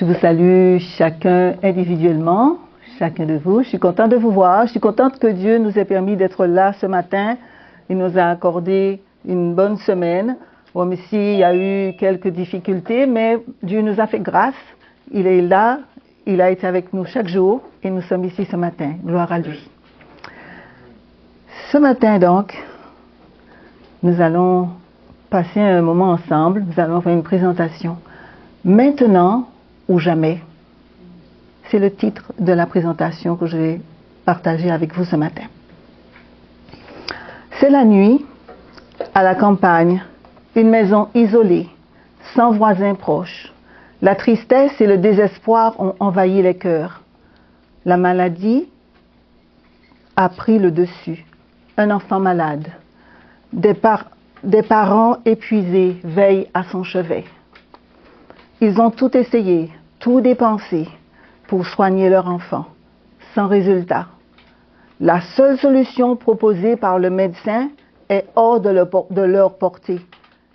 vous salue chacun individuellement, chacun de vous. Je suis contente de vous voir. Je suis contente que Dieu nous ait permis d'être là ce matin. Il nous a accordé une bonne semaine. Bon, mais s'il y a eu quelques difficultés, mais Dieu nous a fait grâce. Il est là, il a été avec nous chaque jour et nous sommes ici ce matin. Gloire à lui. Ce matin donc, nous allons passer un moment ensemble. Nous allons faire une présentation. Maintenant ou jamais. C'est le titre de la présentation que je vais partager avec vous ce matin. C'est la nuit, à la campagne, une maison isolée, sans voisins proches. La tristesse et le désespoir ont envahi les cœurs. La maladie a pris le dessus. Un enfant malade. Des parents épuisés veillent à son chevet. Ils ont tout essayé, tout dépensé pour soigner leur enfant, sans résultat. La seule solution proposée par le médecin est hors de leur portée.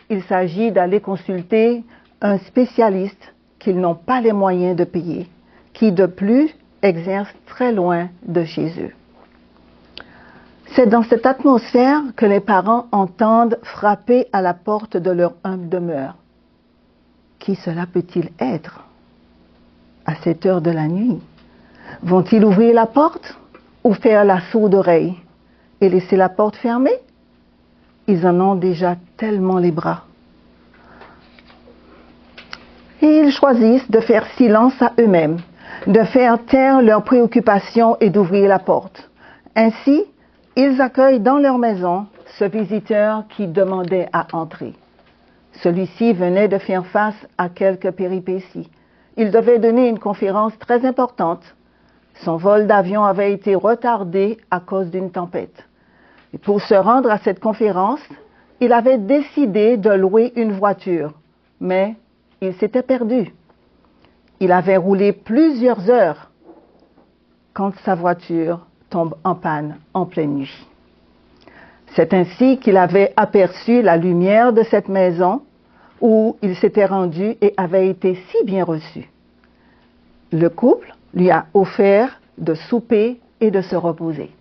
Il s'agit d'aller consulter un spécialiste qu'ils n'ont pas les moyens de payer, qui de plus exerce très loin de chez eux. C'est dans cette atmosphère que les parents entendent frapper à la porte de leur humble demeure. Qui cela peut-il être à cette heure de la nuit? Vont-ils ouvrir la porte ou faire la sourde oreille et laisser la porte fermée? Ils en ont déjà tellement les bras. Et ils choisissent de faire silence à eux-mêmes, de faire taire leurs préoccupations et d'ouvrir la porte. Ainsi, ils accueillent dans leur maison ce visiteur qui demandait à entrer. Celui-ci venait de faire face à quelques péripéties. Il devait donner une conférence très importante. Son vol d'avion avait été retardé à cause d'une tempête. Et pour se rendre à cette conférence, il avait décidé de louer une voiture, mais il s'était perdu. Il avait roulé plusieurs heures quand sa voiture tombe en panne en pleine nuit. C'est ainsi qu'il avait aperçu la lumière de cette maison où il s'était rendu et avait été si bien reçu. Le couple lui a offert de souper et de se reposer.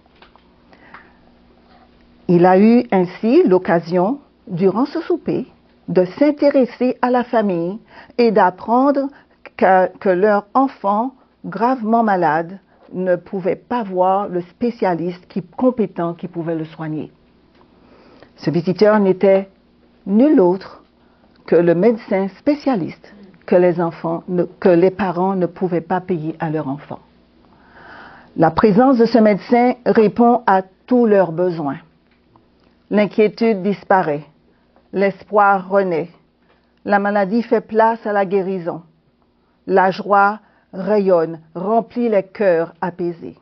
Il a eu ainsi l'occasion, durant ce souper, de s'intéresser à la famille et d'apprendre que leur enfant, gravement malade, ne pouvait pas voir le spécialiste compétent qui pouvait le soigner. Ce visiteur n'était nul autre que le médecin spécialiste que les parents ne pouvaient pas payer à leur enfant. La présence de ce médecin répond à tous leurs besoins. L'inquiétude disparaît, l'espoir renaît, la maladie fait place à la guérison, la joie rayonne, remplit les cœurs apaisés.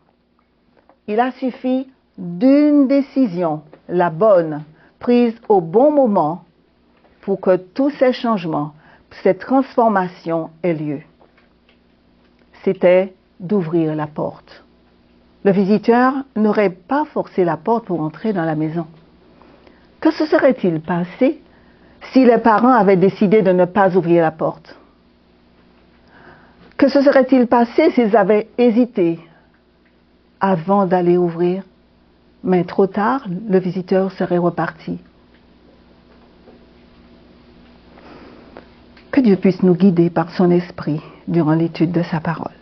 Il a suffi d'une décision, la bonne, prise au bon moment, pour que tous ces changements, cette transformation aient lieu. C'était d'ouvrir la porte. Le visiteur n'aurait pas forcé la porte pour entrer dans la maison. Que se serait-il passé si les parents avaient décidé de ne pas ouvrir la porte? Que se serait-il passé s'ils avaient hésité avant d'aller ouvrir? Mais trop tard, le visiteur serait reparti. Que Dieu puisse nous guider par son esprit durant l'étude de sa parole.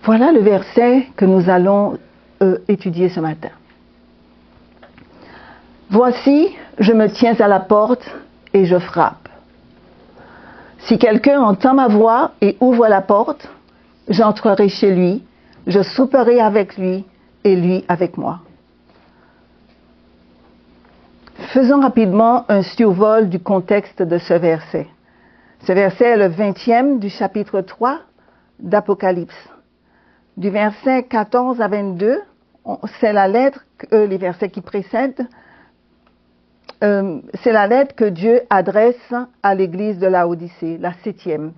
Voilà le verset que nous allons étudier ce matin. Voici, je me tiens à la porte et je frappe. Si quelqu'un entend ma voix et ouvre la porte, j'entrerai chez lui, je souperai avec lui et lui avec moi. Faisons rapidement un survol du contexte de ce verset. Ce verset est le 20e du chapitre 3 d'Apocalypse. Du verset 14 à 22, c'est la lettre, les versets qui précèdent, c'est la lettre que Dieu adresse à l'église de Laodicée, la 7e,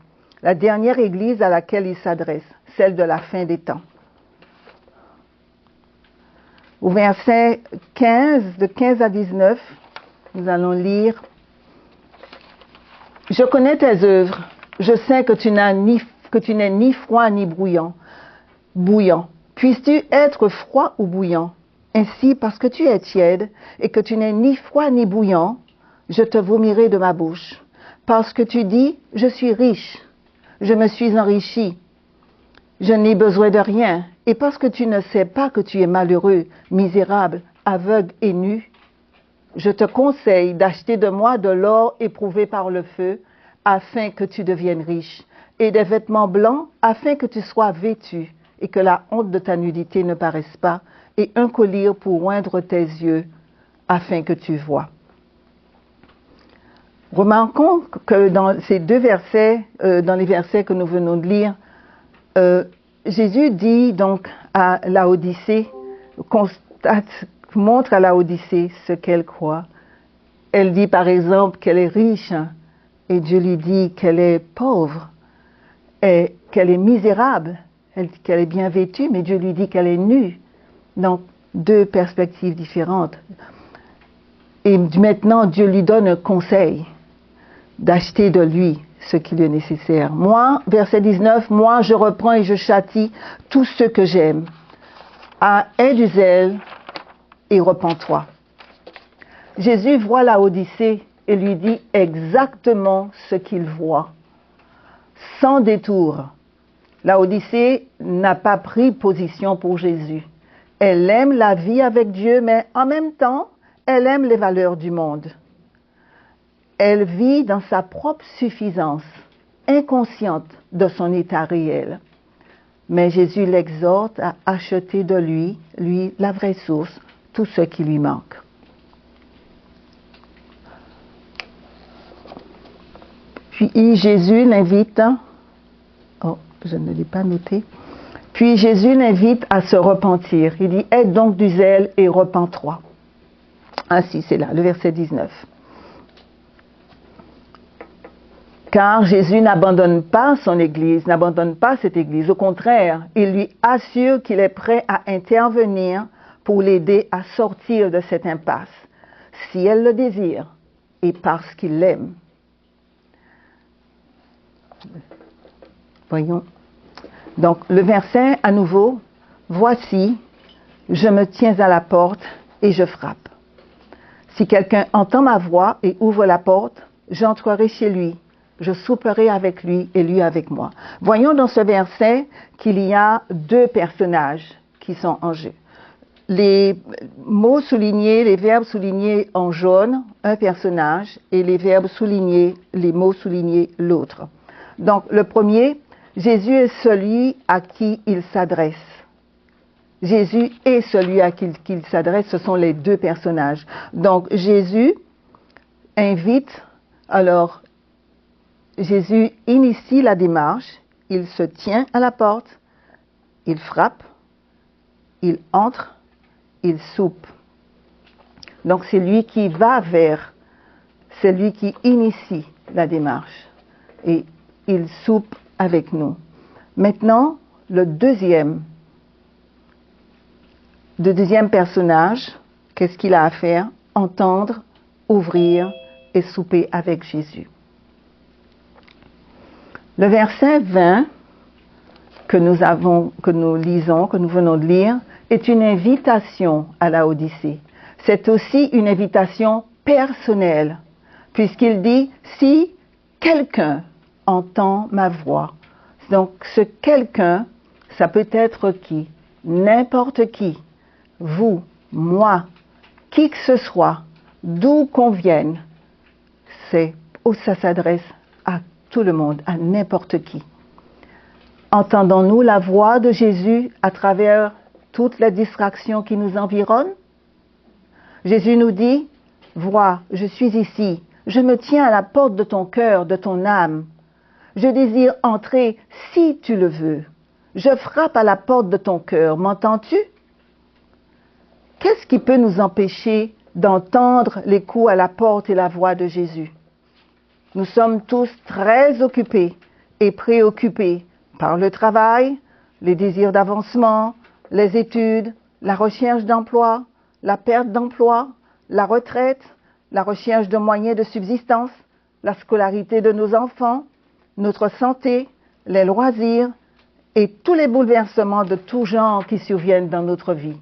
la dernière église à laquelle il s'adresse, celle de la fin des temps. Au verset 15, de 15 à 19, nous allons lire Je connais tes œuvres. Je sais que tu n'es ni froid ni bouillant. Puisses-tu être froid ou bouillant? Ainsi, parce que tu es tiède et que tu n'es ni froid ni bouillant, je te vomirai de ma bouche. Parce que tu dis, je suis riche, je me suis enrichi, je n'ai besoin de rien. Et parce que tu ne sais pas que tu es malheureux, misérable, aveugle et nu, je te conseille d'acheter de moi de l'or éprouvé par le feu, afin que tu deviennes riche, et des vêtements blancs, afin que tu sois vêtu, et que la honte de ta nudité ne paraisse pas, et un collier pour oindre tes yeux, afin que tu vois. Remarquons que dans ces deux versets, dans les versets que nous venons de lire, Jésus dit donc à Laodicée, montre à Laodicée ce qu'elle croit. Elle dit par exemple qu'elle est riche, et Dieu lui dit qu'elle est pauvre, et qu'elle est misérable, elle dit qu'elle est bien vêtue, mais Dieu lui dit qu'elle est nue. Donc, deux perspectives différentes. Et maintenant, Dieu lui donne un conseil d'acheter de lui ce qui lui est nécessaire. Moi, verset 19, moi je reprends et je châtie tous ceux que j'aime. Aie du zèle et repens-toi. Jésus voit Laodicée et lui dit exactement ce qu'il voit, sans détour. Laodicée n'a pas pris position pour Jésus. Elle aime la vie avec Dieu, mais en même temps, elle aime les valeurs du monde. Elle vit dans sa propre suffisance, inconsciente de son état réel. Mais Jésus l'exhorte à acheter de lui, la vraie source, tout ce qui lui manque. Puis Jésus l'invite, je ne l'ai pas noté, puis Jésus l'invite à se repentir. Il dit, aie donc du zèle et repens-toi. Ainsi, c'est là, le verset 19. Car Jésus n'abandonne pas son Église, n'abandonne pas cette Église. Au contraire, il lui assure qu'il est prêt à intervenir pour l'aider à sortir de cette impasse, si elle le désire et parce qu'il l'aime. Voyons. Donc, le verset à nouveau, voici, je me tiens à la porte et je frappe. Si quelqu'un entend ma voix et ouvre la porte, j'entrerai chez lui. Je souperai avec lui et lui avec moi. Voyons dans ce verset qu'il y a deux personnages qui sont en jeu. Les mots soulignés, les verbes soulignés en jaune, un personnage, et les verbes soulignés, les mots soulignés, l'autre. Donc le premier, Jésus est celui à qui il s'adresse. Jésus est celui à qui il s'adresse, ce sont les deux personnages. Donc Jésus invite, alors Jésus initie la démarche, il se tient à la porte, il frappe, il entre, il soupe. Donc c'est lui qui va vers, c'est lui qui initie la démarche et il soupe avec nous. Maintenant, le deuxième personnage, qu'est-ce qu'il a à faire? Entendre, ouvrir et souper avec Jésus. Le verset 20 que nous lisons, que nous venons de lire, est une invitation à Laodicée. C'est aussi une invitation personnelle, puisqu'il dit « si quelqu'un entend ma voix ». Donc ce quelqu'un, ça peut être qui? N'importe qui. Vous, moi, qui que ce soit, d'où qu'on vienne, ça s'adresse à tout le monde, à n'importe qui. Entendons-nous la voix de Jésus à travers toutes les distractions qui nous environnent? Jésus nous dit, vois, je suis ici, je me tiens à la porte de ton cœur, de ton âme. Je désire entrer si tu le veux. Je frappe à la porte de ton cœur, m'entends-tu? Qu'est-ce qui peut nous empêcher d'entendre les coups à la porte et la voix de Jésus? Nous sommes tous très occupés et préoccupés par le travail, les désirs d'avancement, les études, la recherche d'emploi, la perte d'emploi, la retraite, la recherche de moyens de subsistance. la scolarité de nos enfants, notre santé, les loisirs et tous les bouleversements de tout genre qui surviennent dans notre vie.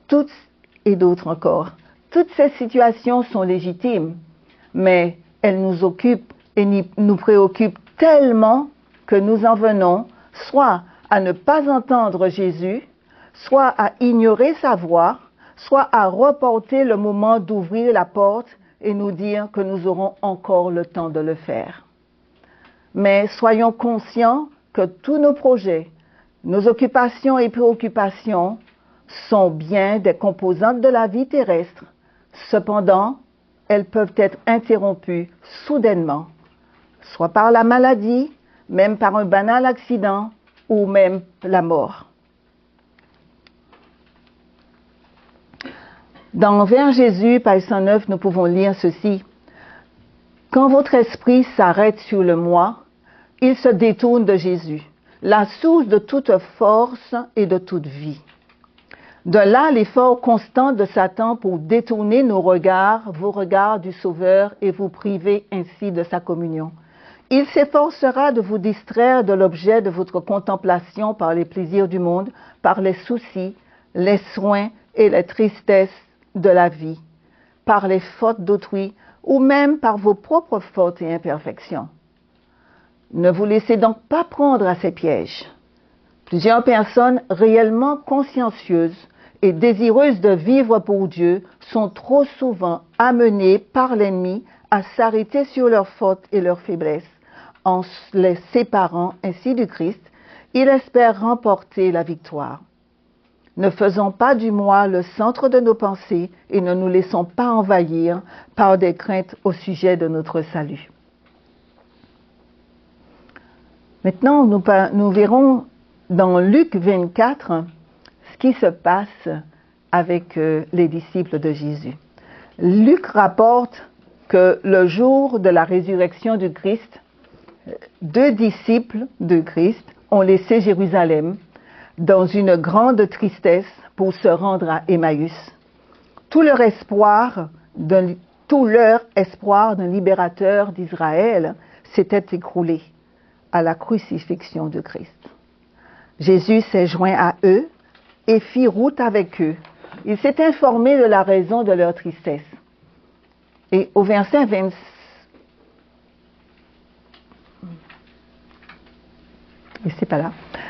Toutes et d'autres encore. Toutes ces situations sont légitimes, mais elles nous occupent et nous préoccupent tellement que nous en venons soit à ne pas entendre Jésus, soit à ignorer sa voix, soit à reporter le moment d'ouvrir la porte et nous dire que nous aurons encore le temps de le faire. Mais soyons conscients que tous nos projets, nos occupations et préoccupations sont bien des composantes de la vie terrestre. Cependant, elles peuvent être interrompues soudainement, soit par la maladie, même par un banal accident ou même la mort. Dans Vers Jésus, page 109, nous pouvons lire ceci. Quand votre esprit s'arrête sur le moi, il se détourne de Jésus, la source de toute force et de toute vie. De là, l'effort constant de Satan pour détourner nos regards, vos regards du Sauveur et vous priver ainsi de sa communion. Il s'efforcera de vous distraire de l'objet de votre contemplation par les plaisirs du monde, par les soucis, les soins et les tristesses de la vie, par les fautes d'autrui ou même par vos propres fautes et imperfections. Ne vous laissez donc pas prendre à ces pièges. Plusieurs personnes réellement consciencieuses et désireuses de vivre pour Dieu sont trop souvent amenées par l'ennemi à s'arrêter sur leurs fautes et leurs faiblesses. En les séparant ainsi du Christ, ils espèrent remporter la victoire. Ne faisons pas du moi le centre de nos pensées et ne nous laissons pas envahir par des craintes au sujet de notre salut. Maintenant, nous verrons dans Luc 24 ce qui se passe avec les disciples de Jésus. Luc rapporte que le jour de la résurrection du Christ, 2 disciples de Christ ont laissé Jérusalem dans une grande tristesse pour se rendre à Emmaüs. Tout leur espoir d'un libérateur d'Israël s'était écroulé à la crucifixion de Christ. Jésus s'est joint à eux et fit route avec eux. Il s'est informé de la raison de leur tristesse. Et au verset 26,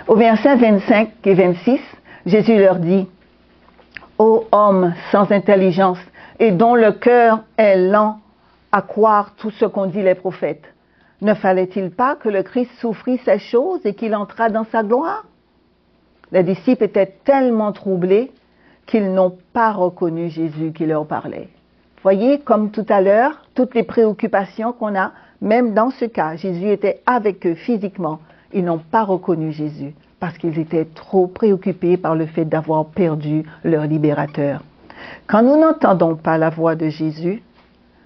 Au verset 25 et 26, Jésus leur dit, « Ô homme sans intelligence et dont le cœur est lent à croire tout ce qu'ont dit les prophètes, ne fallait-il pas que le Christ souffrit ces choses et qu'il entrât dans sa gloire ?» Les disciples étaient tellement troublés qu'ils n'ont pas reconnu Jésus qui leur parlait. Voyez, comme tout à l'heure, toutes les préoccupations qu'on a, même dans ce cas, Jésus était avec eux physiquement. Ils n'ont pas reconnu Jésus parce qu'ils étaient trop préoccupés par le fait d'avoir perdu leur libérateur. Quand nous n'entendons pas la voix de Jésus,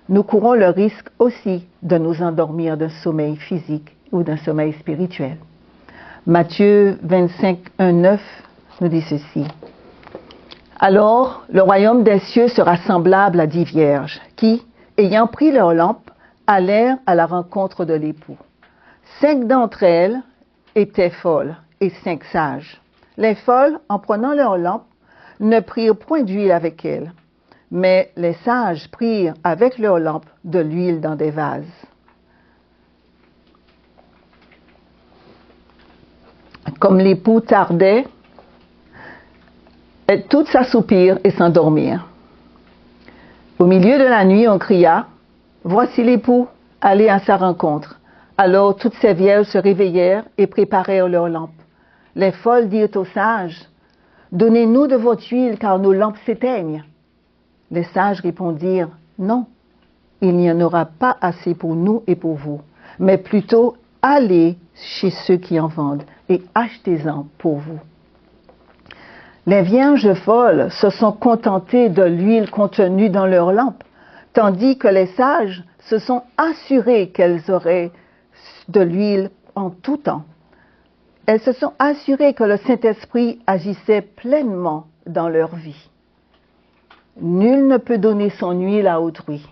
nous courons le risque aussi de nous endormir d'un sommeil physique ou d'un sommeil spirituel. Matthieu 25, 1, 9 nous dit ceci. « Alors, le royaume des cieux sera semblable à 10 vierges qui, ayant pris leurs lampes, allèrent à la rencontre de l'époux. 5 d'entre elles étaient folles et 5 sages. Les folles, en prenant leurs lampes, ne prirent point d'huile avec elles, mais les sages prirent avec leurs lampes de l'huile dans des vases. » Comme l'époux tardait, elles toutes s'assoupirent et s'endormirent. Au milieu de la nuit, on cria, « Voici l'époux, allez à sa rencontre. » Alors toutes ces vierges se réveillèrent et préparèrent leurs lampes. Les folles dirent aux sages, « Donnez-nous de votre huile, car nos lampes s'éteignent. » Les sages répondirent, « Non, il n'y en aura pas assez pour nous et pour vous, mais plutôt allez chez ceux qui en vendent et achetez-en pour vous. » Les vierges folles se sont contentées de l'huile contenue dans leurs lampes, tandis que les sages se sont assurés qu'elles auraient de l'huile en tout temps. Elles se sont assurées que le Saint-Esprit agissait pleinement dans leur vie. Nul ne peut donner son huile à autrui.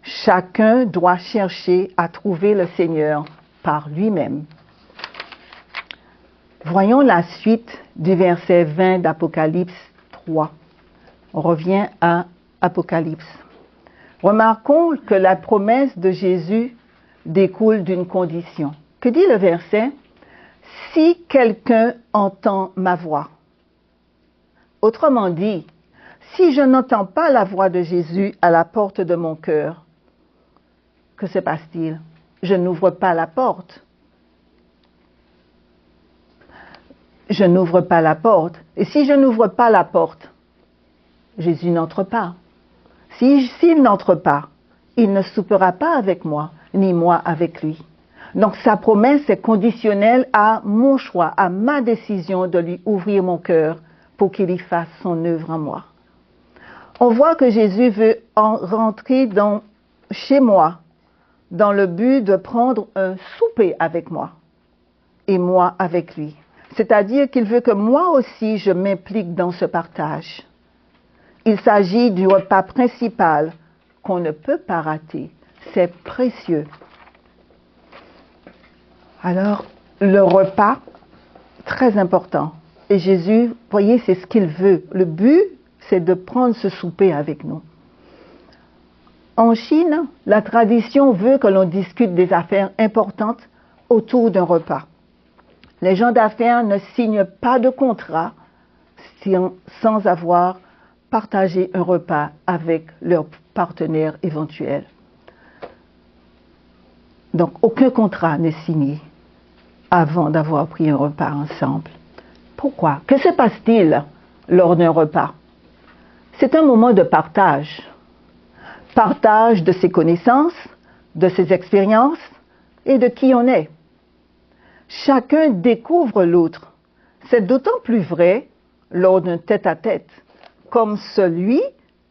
Chacun doit chercher à trouver le Seigneur par lui-même. Voyons la suite du verset 20 d'Apocalypse 3. On revient à Apocalypse. Remarquons que la promesse de Jésus découle d'une condition. Que dit le verset? Si quelqu'un entend ma voix. Autrement dit, si je n'entends pas la voix de Jésus à la porte de mon cœur, que se passe-t-il? Je n'ouvre pas la porte. Je n'ouvre pas la porte. Et si je n'ouvre pas la porte, Jésus n'entre pas. S'il n'entre pas, il ne soupera pas avec moi, ni moi avec lui. Donc sa promesse est conditionnelle à mon choix, à ma décision de lui ouvrir mon cœur pour qu'il y fasse son œuvre en moi. On voit que Jésus veut rentrer chez moi dans le but de prendre un souper avec moi et moi avec lui. C'est-à-dire qu'il veut que moi aussi je m'implique dans ce partage. Il s'agit du repas principal qu'on ne peut pas rater. C'est précieux. Alors, le repas, très important. Et Jésus, vous voyez, c'est ce qu'il veut. Le but, c'est de prendre ce souper avec nous. En Chine, la tradition veut que l'on discute des affaires importantes autour d'un repas. Les gens d'affaires ne signent pas de contrat sans avoir partagé un repas avec leur partenaire éventuel. Donc, aucun contrat n'est signé avant d'avoir pris un repas ensemble. Pourquoi? Que se passe-t-il lors d'un repas? C'est un moment de partage. Partage de ses connaissances, de ses expériences et de qui on est. Chacun découvre l'autre. C'est d'autant plus vrai lors d'un tête-à-tête, comme celui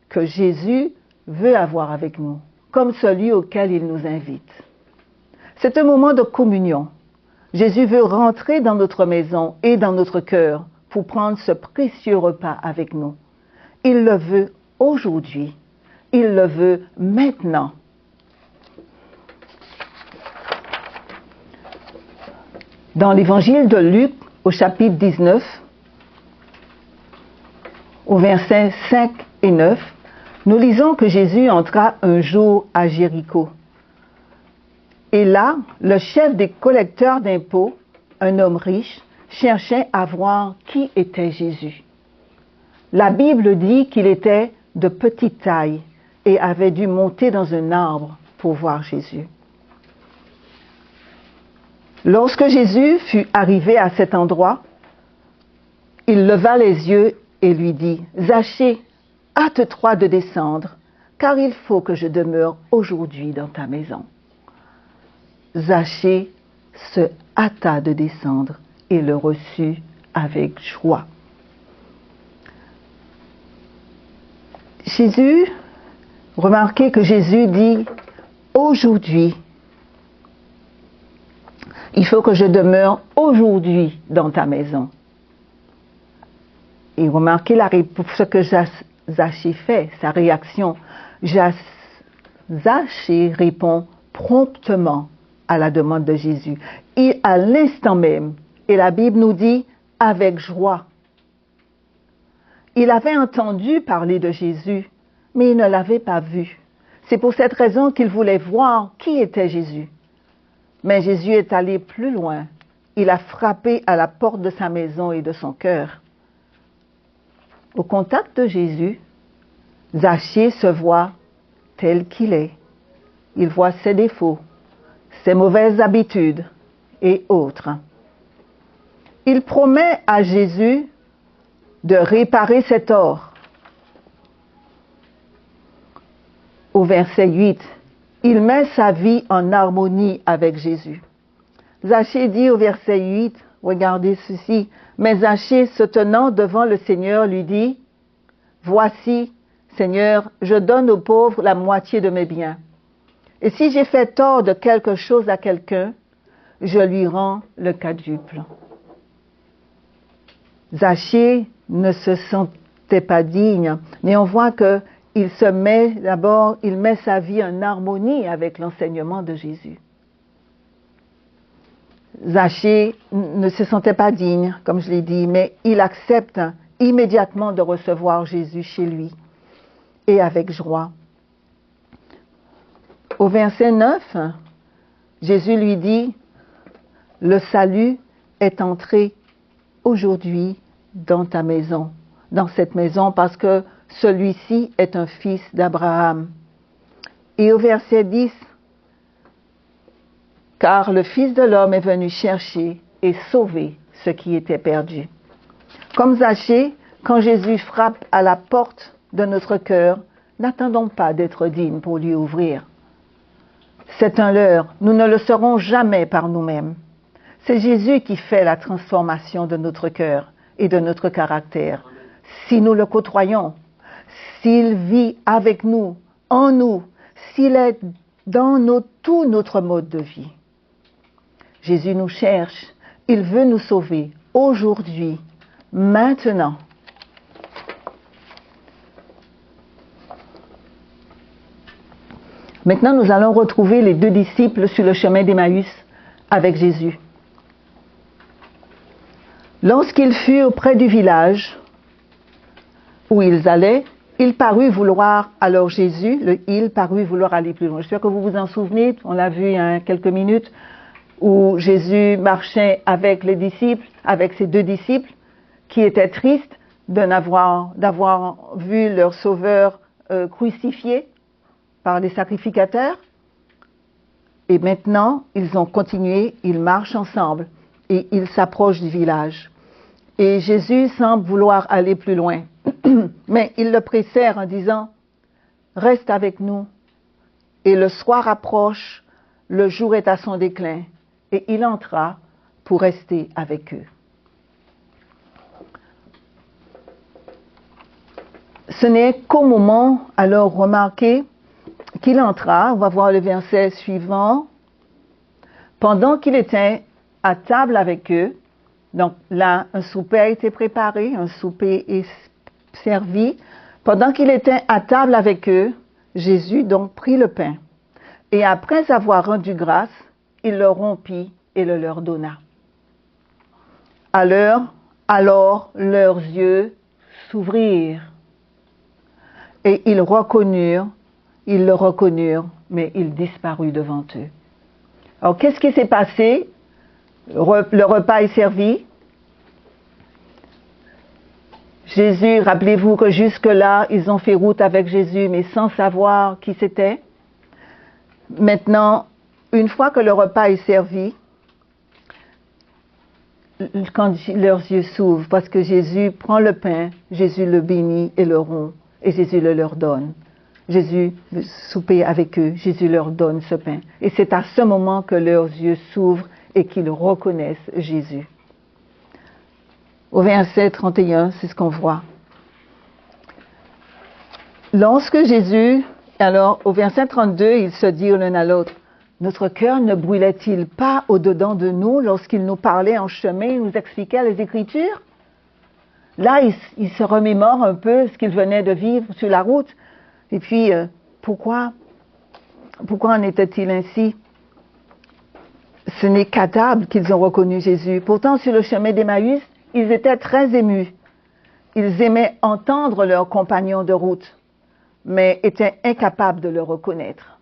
que Jésus veut avoir avec nous, comme celui auquel il nous invite. C'est un moment de communion. Jésus veut rentrer dans notre maison et dans notre cœur pour prendre ce précieux repas avec nous. Il le veut aujourd'hui. Il le veut maintenant. Dans l'évangile de Luc, au chapitre 19, au versets 5 et 9, nous lisons que Jésus entra un jour à Jéricho. Et là, le chef des collecteurs d'impôts, un homme riche, cherchait à voir qui était Jésus. La Bible dit qu'il était de petite taille et avait dû monter dans un arbre pour voir Jésus. Lorsque Jésus fut arrivé à cet endroit, il leva les yeux et lui dit, « Zachée, hâte-toi de descendre, car il faut que je demeure aujourd'hui dans ta maison. » Zachée se hâta de descendre et le reçut avec joie. Remarquez que Jésus dit « Aujourd'hui ». Il faut que je demeure aujourd'hui dans ta maison. Et remarquez ce que Zachée fait, sa réaction. Zachée répond promptement à la demande de Jésus. Et à l'instant même, et la Bible nous dit avec joie. Il avait entendu parler de Jésus, mais il ne l'avait pas vu. C'est pour cette raison qu'il voulait voir qui était Jésus. Mais Jésus est allé plus loin. Il a frappé à la porte de sa maison et de son cœur. Au contact de Jésus, Zachée se voit tel qu'il est. Il voit ses défauts, ses mauvaises habitudes et autres. Il promet à Jésus de réparer ses torts. Au verset 8, il met sa vie en harmonie avec Jésus. Zachée dit au verset 8, regardez ceci, mais Zachée se tenant devant le Seigneur lui dit, « Voici, Seigneur, je donne aux pauvres la moitié de mes biens. Et si j'ai fait tort de quelque chose à quelqu'un, je lui rends le quadruple. » Zachée ne se sentait pas digne, mais on voit qu'il il met sa vie en harmonie avec l'enseignement de Jésus. Zachée ne se sentait pas digne, comme je l'ai dit, mais il accepte immédiatement de recevoir Jésus chez lui, et avec joie. Au verset 9, Jésus lui dit, « Le salut est entré aujourd'hui dans ta maison, dans cette maison, parce que celui-ci est un fils d'Abraham. » Et au verset 10, « Car le Fils de l'homme est venu chercher et sauver ce qui était perdu. » Comme Zachée, quand Jésus frappe à la porte de notre cœur, n'attendons pas d'être dignes pour lui ouvrir. C'est un leurre, nous ne le serons jamais par nous-mêmes. C'est Jésus qui fait la transformation de notre cœur et de notre caractère. Si nous le côtoyons, s'il vit avec nous, en nous, s'il est dans tout notre mode de vie. Jésus nous cherche, il veut nous sauver aujourd'hui, maintenant. Maintenant, nous allons retrouver les 2 disciples sur le chemin d'Emmaüs avec Jésus. Lorsqu'ils furent près du village où ils allaient, il parut vouloir, alors Jésus, il parut vouloir aller plus loin. J'espère que vous vous en souvenez, on l'a vu il y a quelques minutes, où Jésus marchait avec les disciples, avec ses 2 disciples, qui étaient tristes d'avoir vu leur Sauveur crucifié par les sacrificateurs. Et maintenant, ils ont continué, ils marchent ensemble et ils s'approchent du village. Et Jésus semble vouloir aller plus loin. Mais il le préserve en disant, « Reste avec nous. » Et le soir approche, le jour est à son déclin. Et il entra pour rester avec eux. Ce n'est qu'au moment, alors remarquez, qu'il entra, on va voir le verset suivant, pendant qu'il était à table avec eux, donc là, un souper a été préparé, un souper est servi, pendant qu'il était à table avec eux, Jésus donc prit le pain, et après avoir rendu grâce, il le rompit et le leur donna. Alors leurs yeux s'ouvrirent, et ils le reconnurent, mais il disparut devant eux. Alors, qu'est-ce qui s'est passé? Le repas est servi. Jésus, rappelez-vous que jusque-là, ils ont fait route avec Jésus, mais sans savoir qui c'était. Maintenant, une fois que le repas est servi, quand leurs yeux s'ouvrent, parce que Jésus prend le pain, Jésus le bénit et le rompt, et Jésus le leur donne. Jésus souper avec eux, Jésus leur donne ce pain. Et c'est à ce moment que leurs yeux s'ouvrent et qu'ils reconnaissent Jésus. Au verset 31, c'est ce qu'on voit. Lorsque Jésus, alors au verset 32, ils se dirent l'un à l'autre, « Notre cœur ne brûlait-il pas au-dedans de nous lorsqu'il nous parlait en chemin et nous expliquait les Écritures ?» Là, il se remémore un peu ce qu'il venait de vivre sur la route. Et puis, pourquoi en était-il ainsi? Ce n'est qu'à table qu'ils ont reconnu Jésus. Pourtant, sur le chemin d'Emmaüs, ils étaient très émus. Ils aimaient entendre leurs compagnons de route, mais étaient incapables de le reconnaître.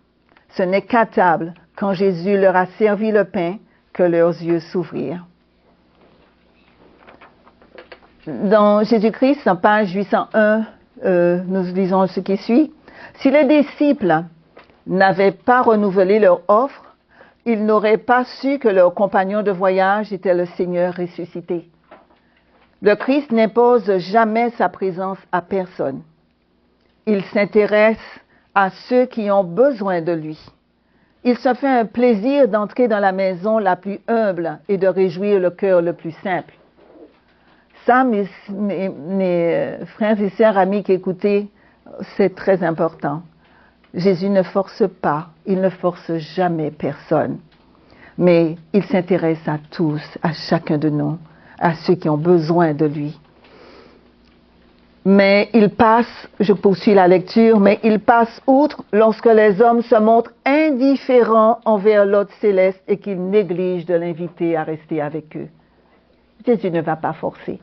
Ce n'est qu'à table, quand Jésus leur a servi le pain, que leurs yeux s'ouvrirent. Dans Jésus-Christ, en page 801, nous lisons ce qui suit. Si les disciples n'avaient pas renouvelé leur offre, ils n'auraient pas su que leur compagnon de voyage était le Seigneur ressuscité. Le Christ n'impose jamais sa présence à personne. Il s'intéresse à ceux qui ont besoin de lui. Il se fait un plaisir d'entrer dans la maison la plus humble et de réjouir le cœur le plus simple. Ça, mes frères et sœurs, amis qui écoutez, c'est très important. Jésus ne force pas, il ne force jamais personne. Mais il s'intéresse à tous, à chacun de nous, à ceux qui ont besoin de lui. Mais il passe, je poursuis la lecture, mais il passe outre lorsque les hommes se montrent indifférents envers l'hôte céleste et qu'ils négligent de l'inviter à rester avec eux. Jésus ne va pas forcer.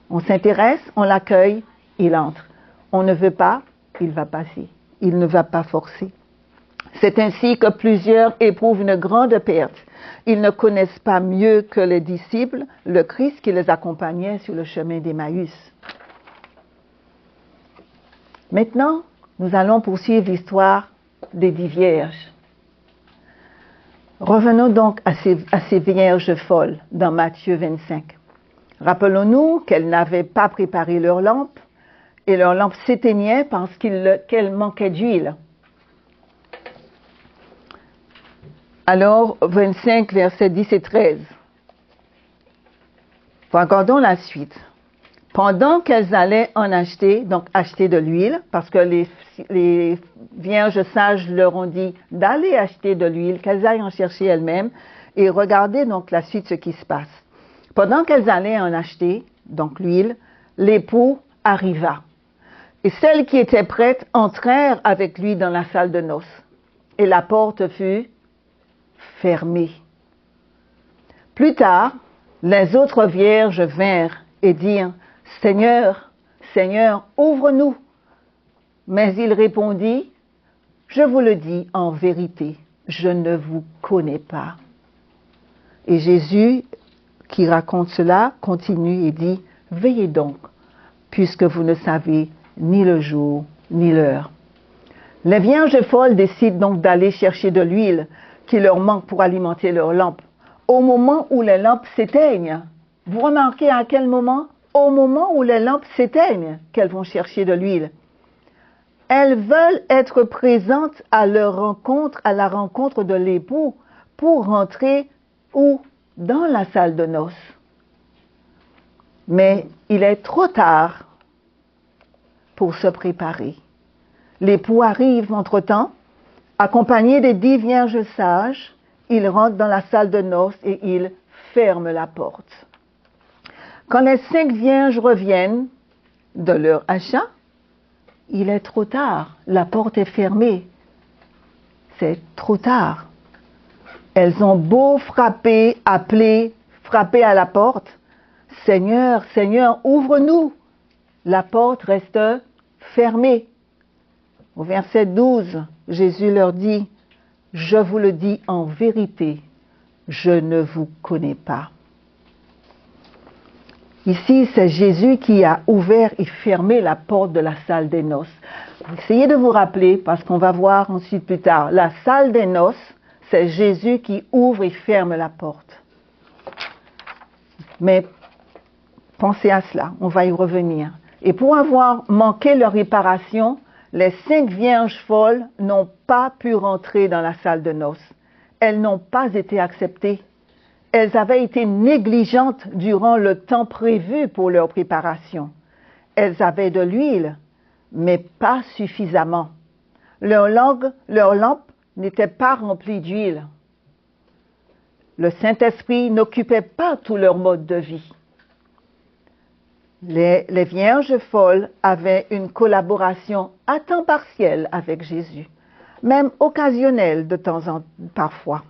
On s'intéresse, on l'accueille, il entre. On ne veut pas, il va passer. Il ne va pas forcer. C'est ainsi que plusieurs éprouvent une grande perte. Ils ne connaissent pas mieux que les disciples le Christ qui les accompagnait sur le chemin d'Emmaüs. Maintenant, nous allons poursuivre l'histoire des 10 vierges. Revenons donc à ces vierges folles dans Matthieu 25. Rappelons-nous qu'elles n'avaient pas préparé leur lampe et leur lampe s'éteignait parce qu'elle manquait d'huile. Alors, 25, versets 10 et 13. Regardons la suite. Pendant qu'elles allaient en acheter, donc acheter de l'huile, parce que les vierges sages leur ont dit d'aller acheter de l'huile, qu'elles aillent en chercher elles-mêmes, et regardez donc la suite, ce qui se passe. Pendant qu'elles allaient en acheter, donc l'huile, l'époux arriva. Et celles qui étaient prêtes entrèrent avec lui dans la salle de noces. Et la porte fut fermée. Plus tard, les autres vierges vinrent et dirent, « Seigneur, Seigneur, ouvre-nous. » Mais il répondit, « Je vous le dis en vérité, je ne vous connais pas. » Et Jésus, qui raconte cela, continue et dit, « Veillez donc, puisque vous ne savez ni le jour ni l'heure. » Les vierges folles décident donc d'aller chercher de l'huile qui leur manque pour alimenter leurs lampes. Au moment où les lampes s'éteignent, vous remarquez à quel moment? Au moment où les lampes s'éteignent, qu'elles vont chercher de l'huile. Elles veulent être présentes à leur rencontre, à la rencontre de l'époux, pour rentrer où? Dans la salle de noces. Mais il est trop tard pour se préparer. L'époux arrive entre-temps, accompagné des 10 vierges sages. Il rentre dans la salle de noces et il ferme la porte. Quand les 5 vierges reviennent de leur achat, il est trop tard. La porte est fermée. C'est trop tard. Elles ont beau frapper, appeler, frapper à la porte. « Seigneur, Seigneur, ouvre-nous !» La porte reste fermée. Au verset 12, Jésus leur dit, « Je vous le dis en vérité, je ne vous connais pas. » Ici, c'est Jésus qui a ouvert et fermé la porte de la salle des noces. Essayez de vous rappeler, parce qu'on va voir ensuite plus tard, la salle des noces, c'est Jésus qui ouvre et ferme la porte. Mais pensez à cela, on va y revenir. Et pour avoir manqué leur réparation, les 5 vierges folles n'ont pas pu rentrer dans la salle de noces. Elles n'ont pas été acceptées. Elles avaient été négligentes durant le temps prévu pour leur préparation. Elles avaient de l'huile, mais pas suffisamment. Leur lampe n'était pas remplie d'huile. Le Saint-Esprit n'occupait pas tout leur mode de vie. Les vierges folles avaient une collaboration à temps partiel avec Jésus, même occasionnelle de temps en temps parfois.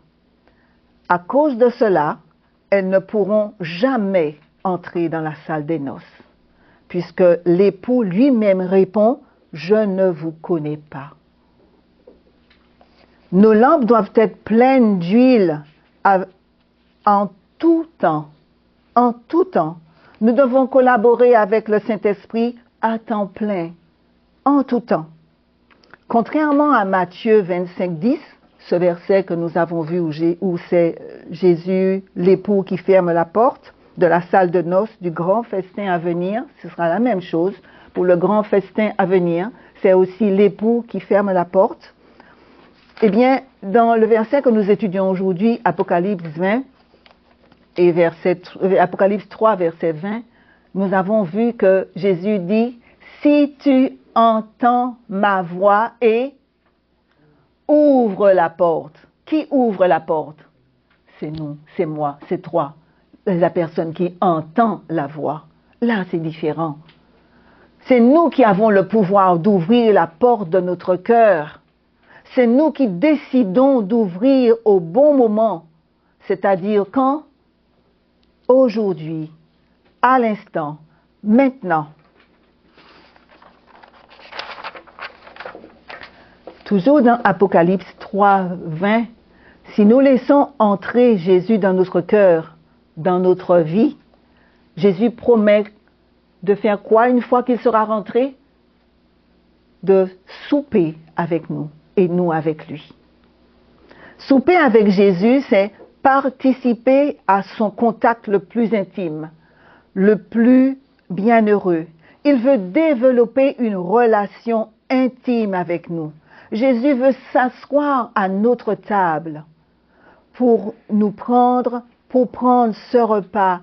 À cause de cela, elles ne pourront jamais entrer dans la salle des noces, puisque l'époux lui-même répond « Je ne vous connais pas ». Nos lampes doivent être pleines d'huile en tout temps. En tout temps. Nous devons collaborer avec le Saint-Esprit à temps plein, en tout temps. Contrairement à Matthieu 25, 10, ce verset que nous avons vu où c'est Jésus, l'époux, qui ferme la porte de la salle de noces du grand festin à venir, ce sera la même chose. Pour le grand festin à venir, c'est aussi l'époux qui ferme la porte. Eh bien, dans le verset que nous étudions aujourd'hui, Apocalypse 20, et Apocalypse 3, verset 20, nous avons vu que Jésus dit, « Si tu entends ma voix et ouvre la porte. » Qui ouvre la porte? C'est nous, c'est moi, c'est toi, la personne qui entend la voix. Là, c'est différent. C'est nous qui avons le pouvoir d'ouvrir la porte de notre cœur. C'est nous qui décidons d'ouvrir au bon moment, c'est-à-dire quand? Aujourd'hui, à l'instant, maintenant. Toujours dans Apocalypse 3, 20, si nous laissons entrer Jésus dans notre cœur, dans notre vie, Jésus promet de faire quoi une fois qu'il sera rentré? De souper avec nous et nous avec lui. Souper avec Jésus, c'est participer à son contact le plus intime, le plus bienheureux. Il veut développer une relation intime avec nous. Jésus veut s'asseoir à notre table pour prendre ce repas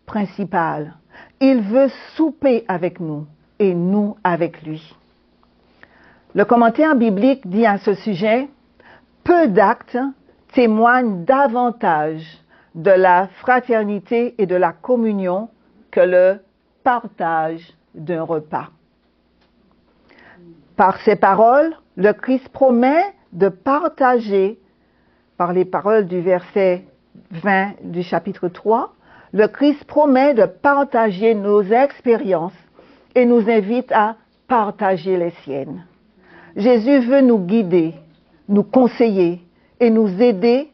principal. Il veut souper avec nous et nous avec lui. Le commentaire biblique dit à ce sujet, peu d'actes témoignent davantage de la fraternité et de la communion que le partage d'un repas. Par ces paroles, le Christ promet de partager, par les paroles du verset 20 du chapitre 3, le Christ promet de partager nos expériences et nous invite à partager les siennes. Jésus veut nous guider, nous conseiller et nous aider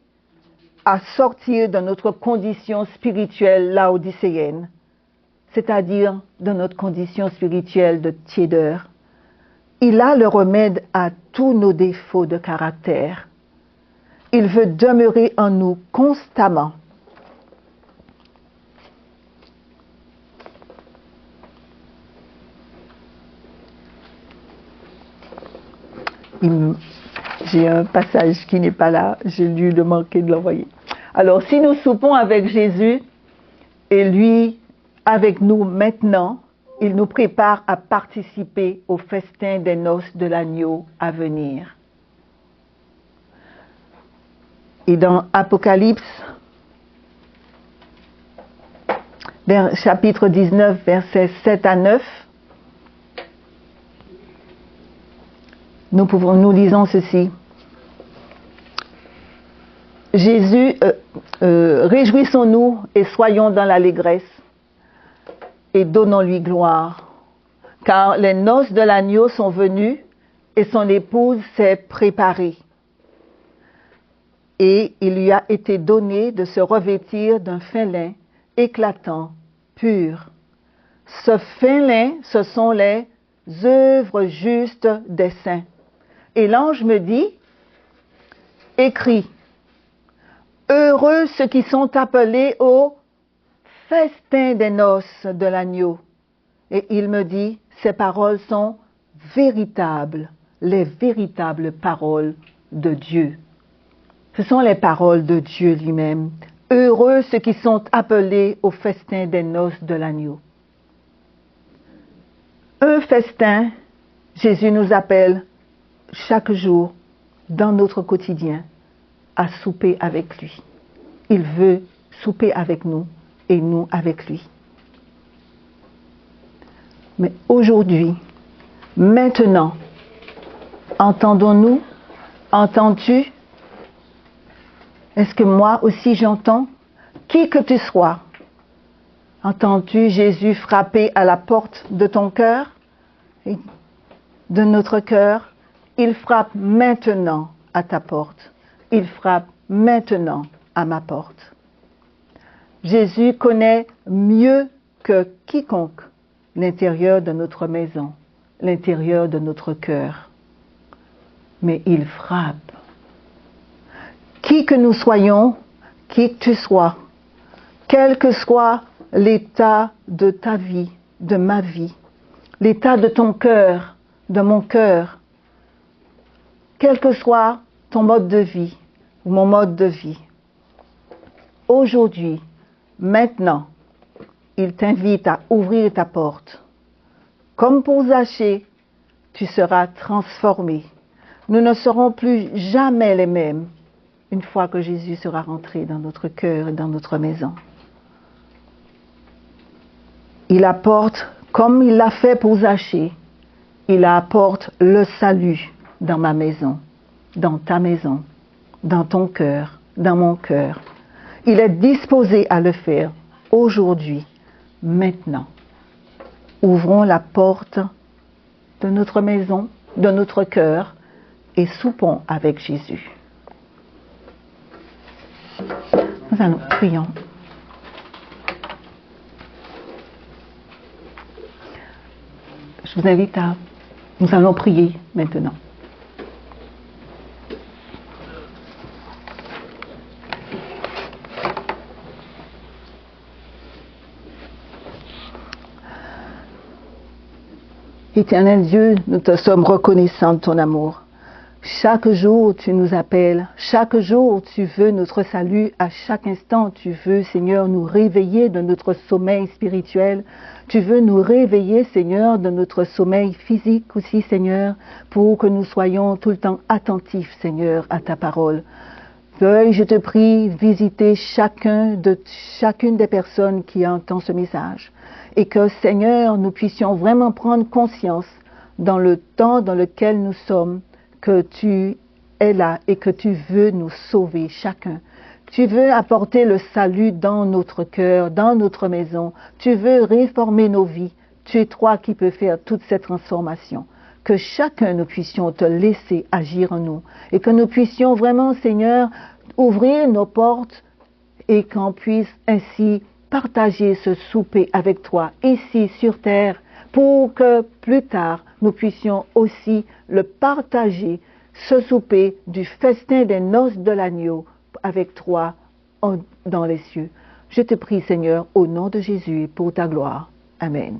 à sortir de notre condition spirituelle laodicéenne, c'est-à-dire de notre condition spirituelle de tiédeur. Il a le remède à tous nos défauts de caractère. Il veut demeurer en nous constamment. J'ai un passage qui n'est pas là, j'ai dû le manquer de l'envoyer. Alors, si nous soupons avec Jésus et lui avec nous maintenant, il nous prépare à participer au festin des noces de l'agneau à venir. Et dans Apocalypse, chapitre 19, versets 7 à 9, nous lisons ceci. Jésus, réjouissons-nous et soyons dans l'allégresse et donnons-lui gloire, car les noces de l'agneau sont venues et son épouse s'est préparée. Et il lui a été donné de se revêtir d'un fin lin éclatant, pur. Ce fin lin, ce sont les œuvres justes des saints. Et l'ange me dit, écris, heureux ceux qui sont appelés au festin des noces de l'agneau. Et il me dit, ces paroles sont véritables, les véritables paroles de Dieu. Ce sont les paroles de Dieu lui-même. Heureux ceux qui sont appelés au festin des noces de l'agneau. Un festin, Jésus nous appelle chaque jour dans notre quotidien à souper avec lui. Il veut souper avec nous et nous avec lui. Mais aujourd'hui, maintenant, entendons-nous? Entends-tu? Est-ce que moi aussi j'entends? Qui que tu sois, entends-tu Jésus frapper à la porte de ton cœur, de notre cœur? Il frappe maintenant à ta porte. Il frappe maintenant à ma porte. Jésus connaît mieux que quiconque l'intérieur de notre maison, l'intérieur de notre cœur. Mais il frappe. Qui que nous soyons, qui que tu sois, quel que soit l'état de ta vie, de ma vie, l'état de ton cœur, de mon cœur, quel que soit ton mode de vie ou mon mode de vie, aujourd'hui, maintenant, il t'invite à ouvrir ta porte. Comme pour Zachée, tu seras transformé. Nous ne serons plus jamais les mêmes une fois que Jésus sera rentré dans notre cœur et dans notre maison. Il apporte Comme il l'a fait pour Zachée, il apporte le salut dans ma maison, dans ta maison, dans ton cœur, dans mon cœur. Il est disposé à le faire aujourd'hui, maintenant. Ouvrons la porte de notre maison, de notre cœur, et soupons avec Jésus. Nous allons prions. Je vous invite à... Nous allons prier maintenant. Éternel Dieu, nous te sommes reconnaissants de ton amour. Chaque jour, tu nous appelles. Chaque jour, tu veux notre salut. À chaque instant, tu veux, Seigneur, nous réveiller de notre sommeil spirituel. Tu veux nous réveiller, Seigneur, de notre sommeil physique aussi, Seigneur, pour que nous soyons tout le temps attentifs, Seigneur, à ta parole. Veuille, je te prie, visiter chacune des personnes qui entendent ce message. Et que, Seigneur, nous puissions vraiment prendre conscience dans le temps dans lequel nous sommes, que tu es là et que tu veux nous sauver chacun. Tu veux apporter le salut dans notre cœur, dans notre maison. Tu veux réformer nos vies. Tu es toi qui peux faire toute cette transformation. Que chacun nous puissions te laisser agir en nous et que nous puissions vraiment, Seigneur, ouvrir nos portes et qu'on puisse ainsi partager ce souper avec toi ici sur terre pour que plus tard nous puissions aussi le partager, ce souper du festin des noces de l'agneau avec toi dans les cieux. Je te prie, Seigneur, au nom de Jésus et pour ta gloire. Amen.